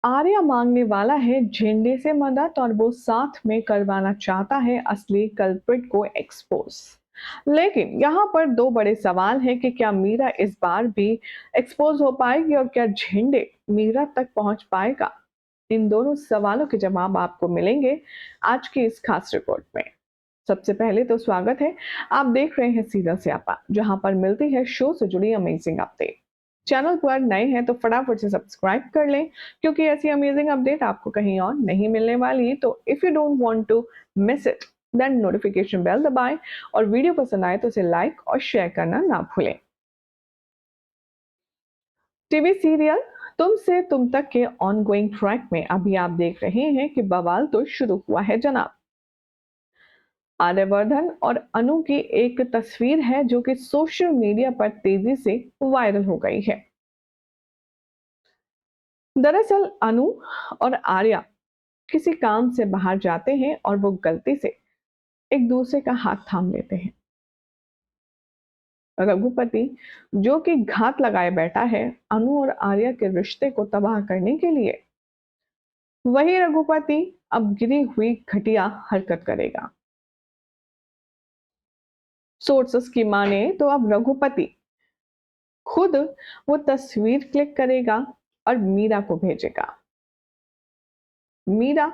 आर्या मांगने वाला है झेंडे से मदद और वो साथ में करवाना चाहता है असली कल्प्रिट को एक्सपोज। लेकिन यहाँ पर दो बड़े सवाल हैं कि क्या मीरा इस बार भी एक्सपोज हो पाएगी और क्या झेंडे मीरा तक पहुंच पाएगा। इन दोनों सवालों के जवाब आपको मिलेंगे आज की इस खास रिपोर्ट में। सबसे पहले तो स्वागत है, आप देख रहे हैं सीधा स्यापा, जहां पर मिलती है शो से जुड़ी अमेजिंग अपडेट। चैनल पर नए हैं तो फटाफट से सब्सक्राइब कर लें, क्योंकि ऐसी अमेजिंग अपडेट आपको कहीं और नहीं मिलने वाली। तो if you don't want to miss it, then notification bell दबाएं और वीडियो पसंद आए तो इसे लाइक और शेयर करना ना भूलें। टीवी सीरियल तुम से तुम तक के ऑनगोइंग ट्रैक में अभी आप देख रहे हैं कि बवाल तो शुरू हुआ है जनाब। आर्यवर्धन और अनु की एक तस्वीर है जो कि सोशल मीडिया पर तेजी से वायरल हो गई है। दरअसल अनु और आर्या किसी काम से बाहर जाते हैं और वो गलती से एक दूसरे का हाथ थाम लेते हैं। रघुपति, जो कि घात लगाए बैठा है अनु और आर्या के रिश्ते को तबाह करने के लिए, वही रघुपति अब गिरी हुई घटिया हरकत करेगा। सोर्सेस की माने तो अब रघुपति खुद वो तस्वीर क्लिक करेगा और मीरा को भेजेगा। मीरा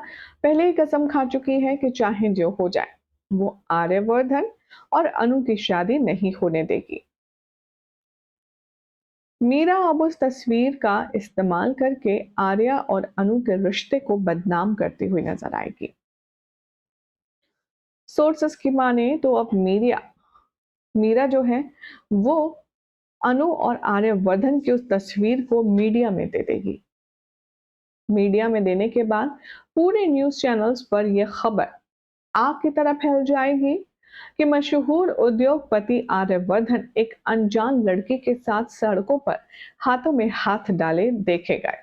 पहले ही कसम खा चुकी है कि चाहे जो हो जाए वो आर्यवर्धन और अनु की शादी नहीं होने देगी। मीरा अब उस तस्वीर का इस्तेमाल करके आर्या और अनु के रिश्ते को बदनाम करती हुई नजर आएगी। सोर्सेस की माने तो अब मीरा मीरा जो है वो अनु और आर्यवर्धन की उस तस्वीर को मीडिया में दे देगी। मीडिया में देने के बाद पूरे न्यूज चैनल्स पर यह खबर आग की तरह फैल जाएगी कि मशहूर उद्योगपति आर्यवर्धन एक अनजान लड़की के साथ सड़कों पर हाथों में हाथ डाले देखे गए।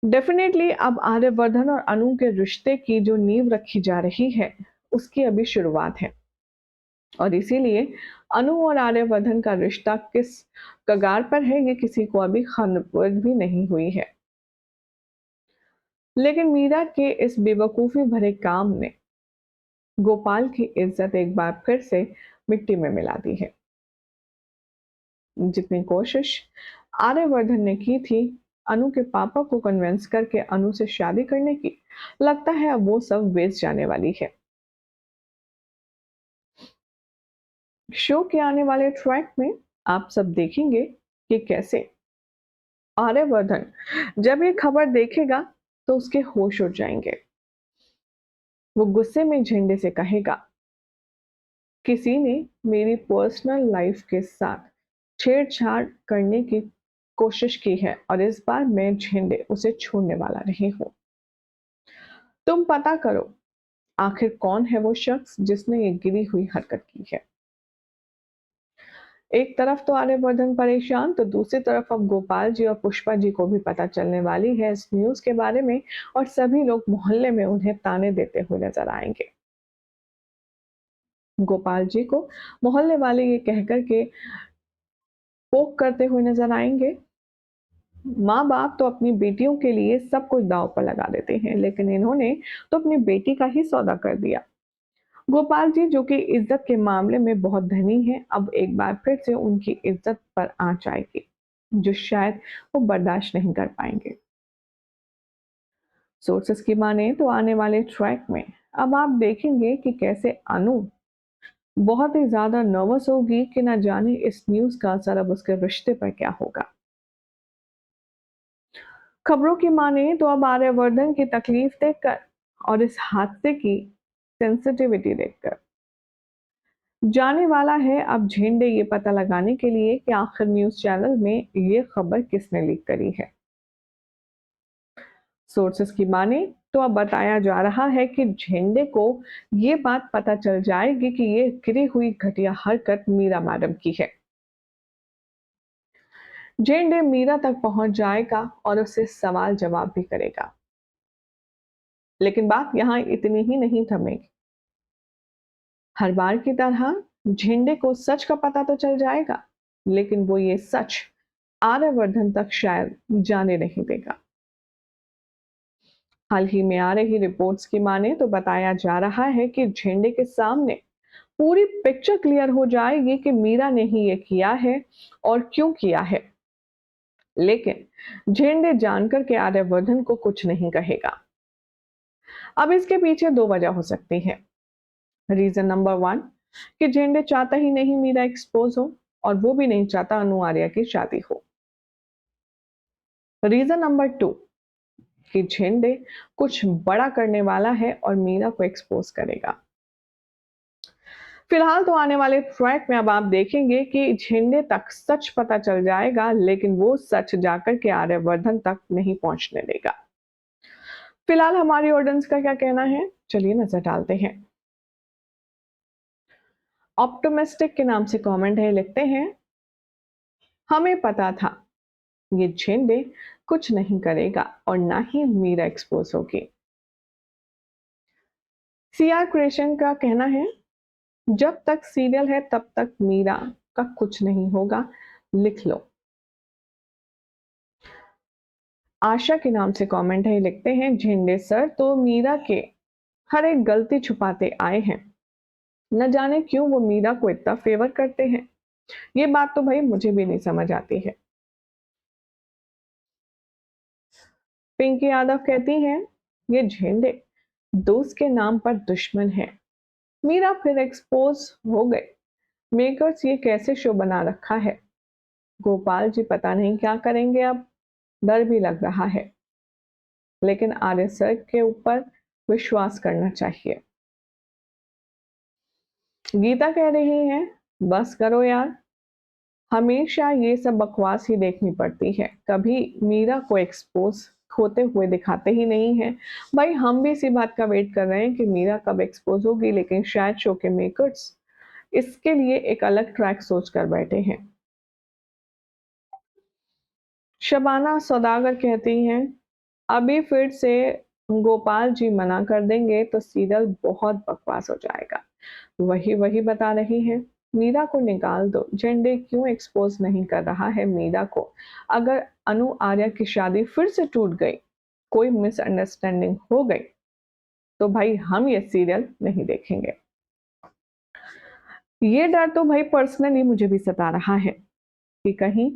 डेफिनेटली अब आर्यवर्धन और अनु के रिश्ते की जो नींव रखी जा रही है उसकी अभी शुरुआत है, और इसीलिए अनु और आर्यवर्धन का रिश्ता किस कगार पर है ये किसी को अभी खबर भी नहीं हुई है। लेकिन मीरा के इस बेवकूफी भरे काम ने गोपाल की इज्जत एक बार फिर से मिट्टी में मिला दी है। जितनी कोशिश आर्यवर्धन ने की थी अनु के पापा को कन्विंस करके अनु से शादी करने की, लगता है अब वो सब वेस्ट जाने वाली है। शो के आने वाले ट्रैक में आप सब देखेंगे कि कैसे आर्यवर्धन जब ये खबर देखेगा तो उसके होश उड़ जाएंगे। वो गुस्से में झंडे से कहेगा, किसी ने मेरी पर्सनल लाइफ के साथ छेड़छाड़ करने की कोशिश की है और इस बार मैं झंडे उसे छोड़ने वाला नहीं हूं। तुम पता करो आखिर कौन है वो शख्स जिसने ये गिरी हुई हरकत की है। एक तरफ तो आर्यवर्धन परेशान, तो दूसरी तरफ अब गोपाल जी और पुष्पा जी को भी पता चलने वाली है इस न्यूज के बारे में, और सभी लोग मोहल्ले में उन्हें ताने देते हुए नजर आएंगे। गोपाल जी को मोहल्ले वाले ये कहकर के पोक करते हुए नजर आएंगे, माँ बाप तो अपनी बेटियों के लिए सब कुछ दांव पर लगा देते हैं, लेकिन इन्होंने तो अपनी बेटी का ही सौदा कर दिया। गोपाल जी, जो कि इज्जत के मामले में बहुत धनी हैं, अब एक बार फिर से उनकी इज्जत पर आंच आएगी जो शायद वो बर्दाश्त नहीं कर पाएंगे। सोर्सेस की माने तो आने वाले ट्रैक में अब आप देखेंगे कि कैसे अनु बहुत ही ज्यादा नर्वस होगी कि ना जाने इस न्यूज का असर अब उसके रिश्ते पर क्या होगा। खबरों की माने तो अब आर्यवर्धन की तकलीफ देखकर और इस हादसे की सेंसिटिविटी देखकर जाने वाला है अब झेंडे ये पता लगाने के लिए कि आखिर न्यूज चैनल में ये खबर किसने लीक करी है। सोर्सेस की माने तो अब बताया जा रहा है कि झेंडे को ये बात पता चल जाएगी कि ये गिरी हुई घटिया हरकत मीरा मैडम की है। झेंडे मीरा तक पहुंच जाएगा और उससे सवाल जवाब भी करेगा। लेकिन बात यहां इतनी ही नहीं थमेगी। हर बार की तरह झेंडे को सच का पता तो चल जाएगा, लेकिन वो ये सच आर्यवर्धन तक शायद जाने नहीं देगा। हाल ही में आ रही रिपोर्ट्स की माने तो बताया जा रहा है कि झेंडे के सामने पूरी पिक्चर क्लियर हो जाएगी कि मीरा ने ही ये किया है और क्यों किया है। लेकिन झेंडे जानकर के आर्यवर्धन को कुछ नहीं कहेगा। अब इसके पीछे दो वजह हो सकती है। रीजन नंबर वन, कि झेंडे चाहता ही नहीं मीरा एक्सपोज हो, और वो भी नहीं चाहता अनु आर्या की शादी हो। रीजन नंबर टू, कि झेंडे कुछ बड़ा करने वाला है और मीरा को एक्सपोज करेगा। फिलहाल तो आने वाले ट्रैक में अब आप देखेंगे कि झेंडे तक सच पता चल जाएगा, लेकिन वो सच जाकर के आर्यवर्धन तक नहीं पहुंचने देगा। फिलहाल हमारी ऑडियंस का क्या कहना है, चलिए नजर डालते हैं। ऑप्टिमिस्टिक के नाम से कमेंट है, लिखते हैं हमें पता था ये झेंडे कुछ नहीं करेगा और ना ही मीरा एक्सपोज होगी। सीआर क्रिएशन का कहना है जब तक सीरियल है तब तक मीरा का कुछ नहीं होगा, लिख लो। आशा के नाम से कमेंट है, लिखते हैं झेंडे सर तो मीरा के हर एक गलती छुपाते आए हैं, न जाने क्यों वो मीरा को इतना फेवर करते हैं। ये बात तो भाई मुझे भी नहीं समझ आती है। पिंकी यादव कहती हैं ये झेंडे दोस्त के नाम पर दुश्मन है। मीरा फिर एक्सपोज हो गए। मेकर्स ये कैसे शो बना रखा है। गोपाल जी पता नहीं क्या करेंगे, अब डर भी लग रहा है, लेकिन आर्य सर के ऊपर विश्वास करना चाहिए। गीता कह रही है बस करो यार, हमेशा ये सब बकवास ही देखनी पड़ती है, कभी मीरा को एक्सपोज होते हुए दिखाते ही नहीं है। भाई हम भी इसी बात का वेट कर रहे हैं कि मीरा कब एक्सपोज होगी, लेकिन शायद शो के मेकर्स इसके लिए एक अलग ट्रैक सोच कर बैठे हैं। शबाना सौदागर कहती हैं अभी फिर से गोपाल जी मना कर देंगे तो सीरियल बहुत बकवास हो जाएगा। वही वही बता रही है, मीरा को निकाल दो, झंडे क्यों एक्सपोज नहीं कर रहा है मीरा को। अगर अनु आर्या की शादी फिर से टूट गई, कोई मिसअंडरस्टैंडिंग हो गई, तो भाई हम ये सीरियल नहीं देखेंगे। ये डर तो भाई पर्सनली मुझे भी सता रहा है कि कहीं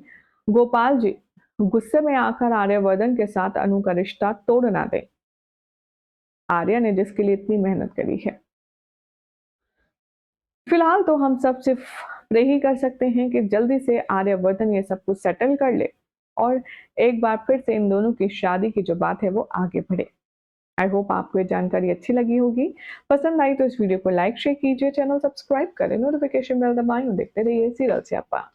गोपाल जी गुस्से में आकर आर्यवर्धन के साथ अनु का रिश्ता तोड़ ना दे, आर्या ने जिसके लिए इतनी मेहनत करी है। फिलहाल तो हम सब सिर्फ प्रे ही कर सकते हैं कि जल्दी से आर्यवर्धन ये सब कुछ सेटल कर ले और एक बार फिर से इन दोनों की शादी की जो बात है वो आगे बढ़े। आई होप आपको ये जानकारी अच्छी लगी होगी। पसंद आई तो इस वीडियो को लाइक शेयर कीजिए, चैनल सब्सक्राइब करें, नोटिफिकेशन बेल दबाएं और देखते रहिए सीरियल स्यापा।